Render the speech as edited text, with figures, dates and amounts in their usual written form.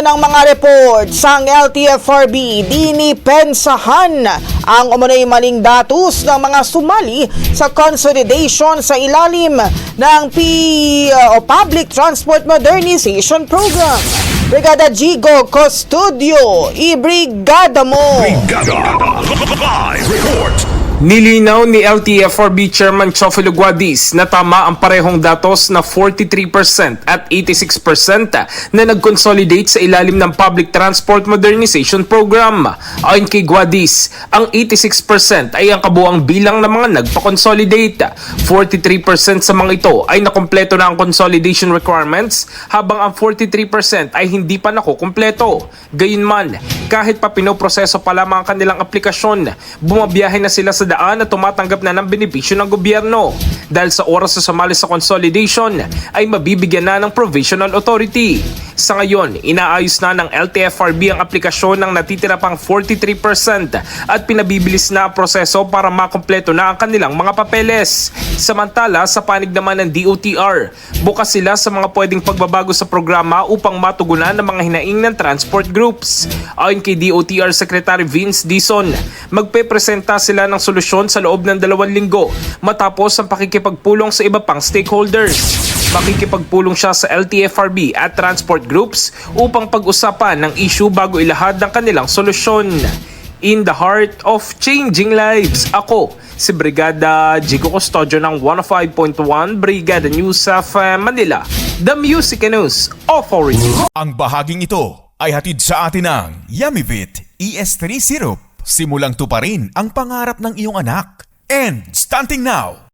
ng mga reports ang LTFRB dinipensahan ang umunoy maling datos ng mga sumali sa consolidation sa ilalim ng Public Transport Modernization Program. Brigada Jigo Custodio, ibrigada mo! Brigada Live Report. Nilinaw ni LTFRB Chairman Chofilo Guadis na tama ang parehong datos na 43% at 86% na nag-consolidate sa ilalim ng Public Transport Modernization Program. Ayon kay Guadis, ang 86% ay ang kabuang bilang ng mga nagpa-consolidate. 43% sa mga ito ay nakumpleto na ang consolidation requirements habang ang 43% ay hindi pa nakukumpleto. Gayunman, kahit pa pinoproseso pa lamang ang kanilang aplikasyon, bumabiyahe na sila sa daan at tumatanggap na ng benepisyo ng gobyerno. Dahil sa oras na sumali sa consolidation ay mabibigyan na ng provisional authority. Sa ngayon, inaayos na ng LTFRB ang aplikasyon ng natitira pang 43% at pinabibilis na ang proseso para makumpleto na ang kanilang mga papeles. Samantala, sa panig naman ng DOTR, bukas sila sa mga pwedeng pagbabago sa programa upang matugunan ng mga hinaing ng transport groups. Ayon kay DOTR Secretary Vince Dizon, magpepresenta sila ng solusyon sa loob ng 2 linggo matapos ang pakikipagpulong sa iba pang stakeholders. Makikipagpulong siya sa LTFRB at transport groups upang pag-usapan ng issue bago ilahad ng kanilang solusyon. In the heart of changing lives, ako si Brigada Jigo Custodio ng 105.1 Brigada News of Manila, The Music News Authority. Ang bahaging ito ay hatid sa atin ng Yummyvit ES3 Syrup. Simulang tuparin ang pangarap ng iyong anak. And starting now,